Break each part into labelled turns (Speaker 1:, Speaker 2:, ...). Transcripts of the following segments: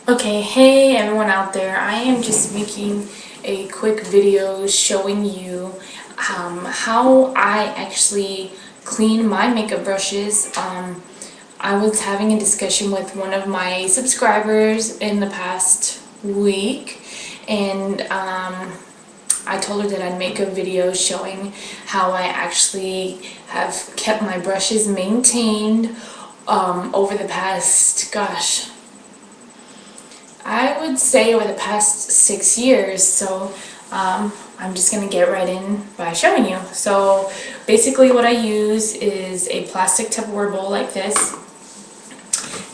Speaker 1: Okay, hey everyone out there. I am just making a quick video showing you how I actually clean my makeup brushes. I was having a discussion with one of my subscribers in the past week, and I told her that I'd make a video showing how I actually have kept my brushes maintained over the past, I would say over the past 6 years. So I'm just gonna get right in by showing you. So basically what I use is a plastic Tupperware bowl like this,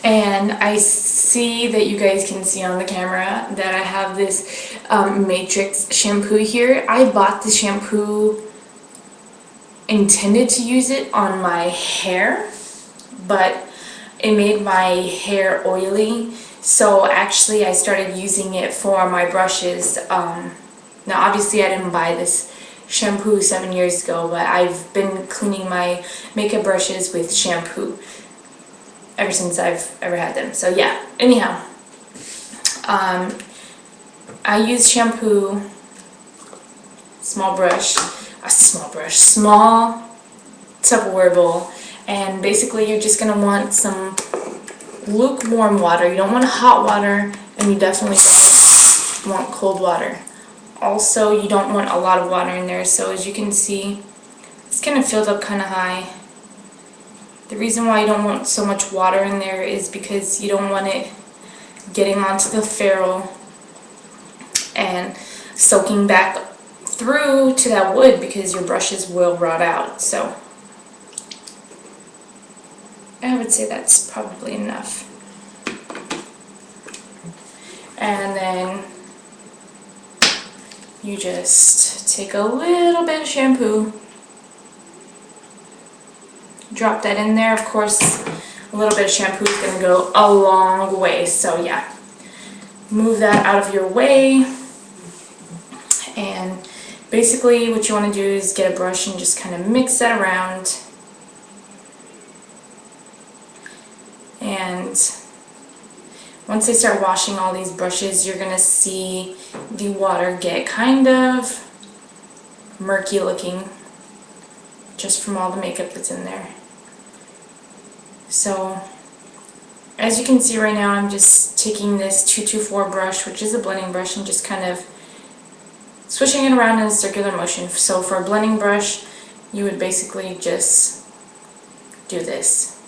Speaker 1: and I see that you guys can see on the camera that I have this Matrix shampoo here. I bought the shampoo intended to use it on my hair, but it made my hair oily, so actually I started using it for my brushes. Now obviously I didn't buy this shampoo 7 years ago, but I've been cleaning my makeup brushes with shampoo ever since I've ever had them. So yeah, anyhow, I use shampoo, small Tupperware bowl, and basically you're just gonna want some lukewarm water. You don't want hot water, and you definitely don't want cold water. Also, you don't want a lot of water in there, so as you can see, it's kind of filled up kind of high. The reason why you don't want so much water in there is because you don't want it getting onto the ferrule and soaking back through to that wood, because your brushes will rot out. So I would say that's probably enough. And then you just take a little bit of shampoo, drop that in there. Of course, a little bit of shampoo is going to go a long way, so yeah. Move that out of your way, and basically what you want to do is get a brush and just kind of mix that around. And once I start washing all these brushes, you're going to see the water get kind of murky looking just from all the makeup that's in there. So as you can see right now, I'm just taking this 224 brush, which is a blending brush, and just kind of swishing it around in a circular motion. So for a blending brush, you would basically just do this.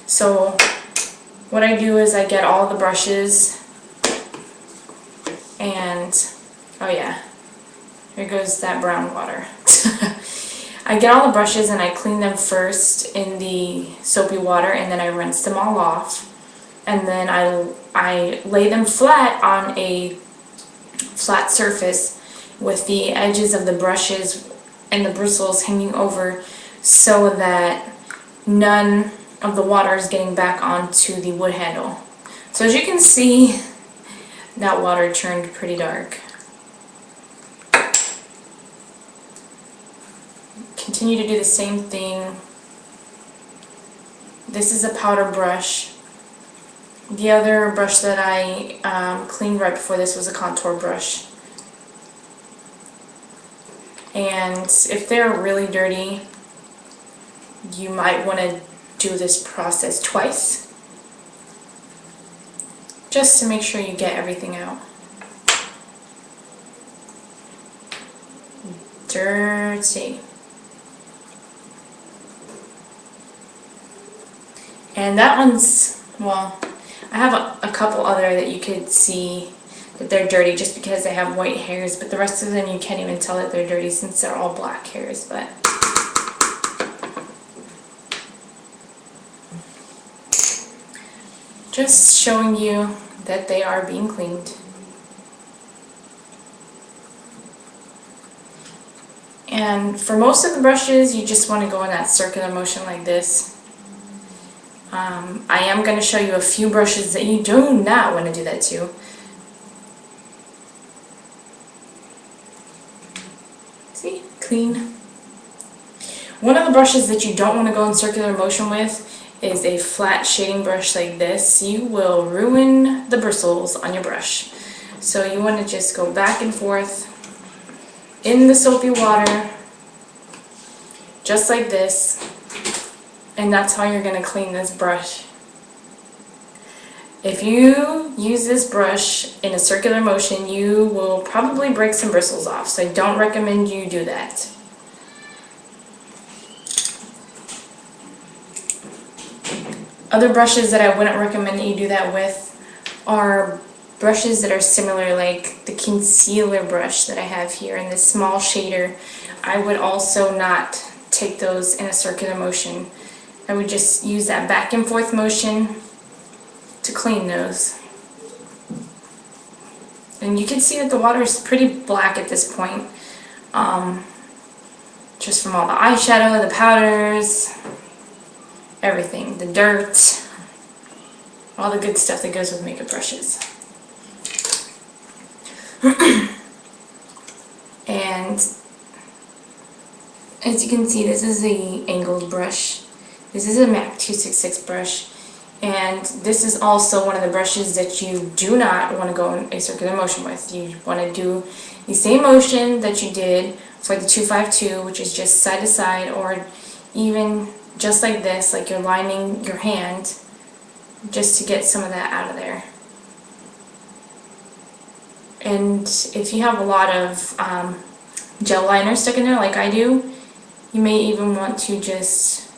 Speaker 1: So what I do is I get all the brushes, and oh yeah, here goes that brown water. I get all the brushes and I clean them first in the soapy water, and then I rinse them all off, and then I lay them flat on a flat surface with the edges of the brushes and the bristles hanging over, so that none of the water is getting back onto the wood handle. So as you can see, that water turned pretty dark. Continue to do the same thing. This is a powder brush. The other brush that I cleaned right before this was a contour brush. And if they're really dirty, you might want to do this process twice, just to make sure you get everything out. Dirty. And that one's, well, I have a couple other that you could see that they're dirty just because they have white hairs, but the rest of them you can't even tell that they're dirty since they're all black hairs. But just showing you that they are being cleaned. And for most of the brushes, you just want to go in that circular motion like this. I am going to show you a few brushes that you do not want to do that to. See? Clean. One of the brushes that you don't want to go in circular motion with is a flat shading brush like this, you will ruin the bristles on your brush. So you want to just go back and forth in the soapy water, just like this, and that's how you're going to clean this brush. If you use this brush in a circular motion, you will probably break some bristles off, so I don't recommend you do that. Other brushes that I wouldn't recommend that you do that with are brushes that are similar, like the concealer brush that I have here and this small shader. I would also not take those in a circular motion. I would just use that back and forth motion to clean those. And you can see that the water is pretty black at this point, just from all the eyeshadow, the powders, everything, the dirt, all the good stuff that goes with makeup brushes. And as you can see, this is the angled brush. This is a MAC 266 brush, and this is also one of the brushes that you do not want to go in a circular motion with. You want to do the same motion that you did for the 252, which is just side to side, or even just like this, like you're lining your hand, just to get some of that out of there. And if you have a lot of gel liner stuck in there like I do, you may even want to just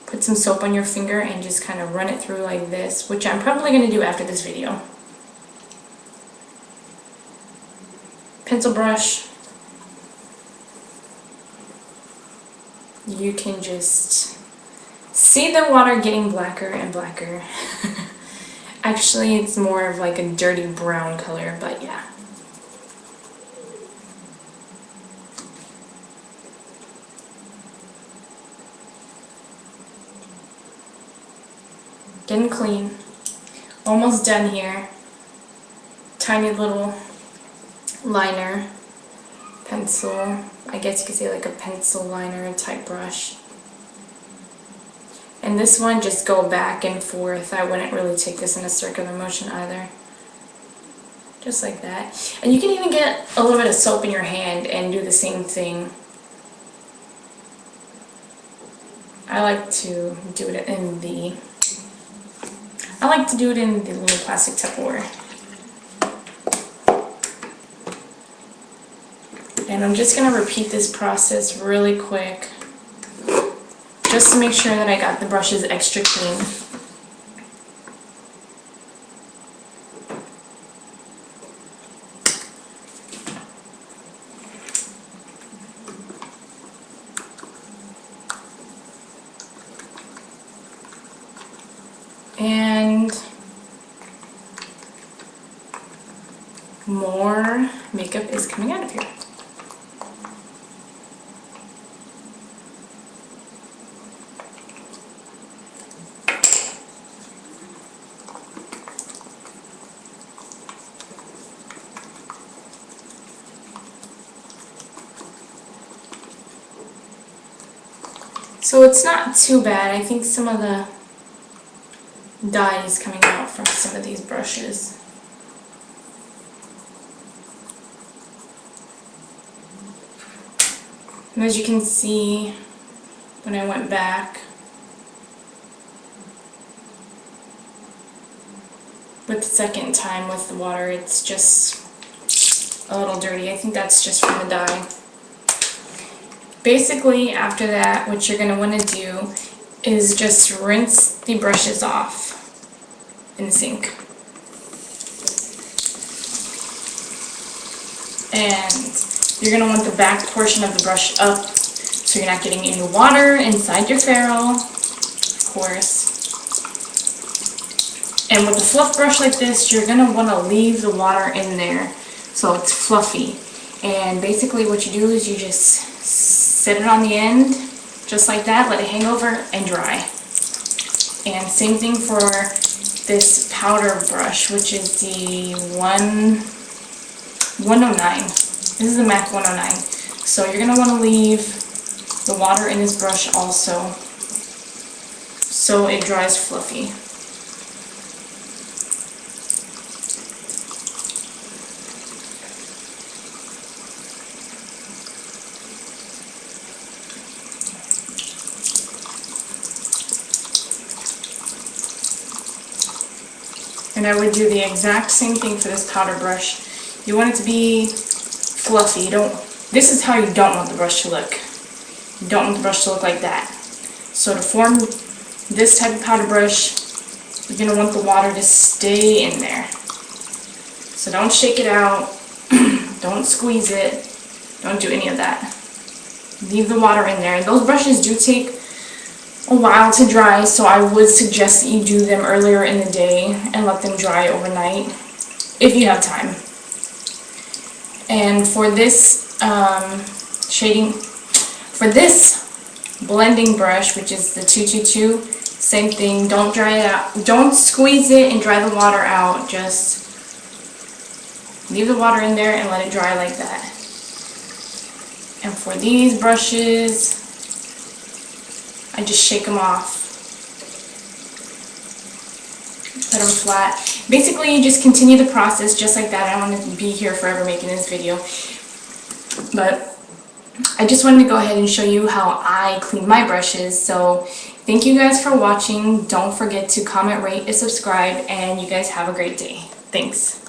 Speaker 1: put some soap on your finger and just kind of run it through like this, which I'm probably going to do after this video. Pencil brush. You can just see the water getting blacker and blacker. Actually, it's more of like a dirty brown color, but yeah. Getting clean. Almost done here. Tiny little liner, pencil. I guess you could say like a pencil liner type brush. And this one, just go back and forth. I wouldn't really take this in a circular motion either. Just like that. And you can even get a little bit of soap in your hand and do the same thing. I like to do it in the little plastic Tupperware. And I'm just going to repeat this process really quick, just to make sure that I got the brushes extra clean. And more makeup is coming out of here. So it's not too bad. I think some of the dye is coming out from some of these brushes. And as you can see, when I went back with the second time with the water, it's just a little dirty. I think that's just from the dye. Basically, after that, what you're going to want to do is just rinse the brushes off in the sink. And you're going to want the back portion of the brush up, so you're not getting any water inside your ferrule, of course. And with a fluff brush like this, you're going to want to leave the water in there so it's fluffy. And basically what you do is you just set it on the end, just like that, let it hang over and dry. And same thing for this powder brush, which is the 109. This is the MAC 109. So you're going to want to leave the water in this brush also. so it dries fluffy. And I would do the exact same thing for this powder brush. You want it to be fluffy. This is how you don't want the brush to look. You don't want the brush to look like that. So to form this type of powder brush, you're going to want the water to stay in there. So don't shake it out, don't squeeze it, don't do any of that. Leave the water in there. And those brushes do take a while to dry, so I would suggest that you do them earlier in the day and let them dry overnight if you have time. And for this blending brush, which is the 222, same thing. Don't dry it out, don't squeeze it and dry the water out, just leave the water in there and let it dry like that. And for these brushes, I just shake them off, put them flat. Basically, you just continue the process just like that. I don't want to be here forever making this video, but I just wanted to go ahead and show you how I clean my brushes. So thank you guys for watching. Don't forget to comment, rate, and subscribe, and you guys have a great day. Thanks.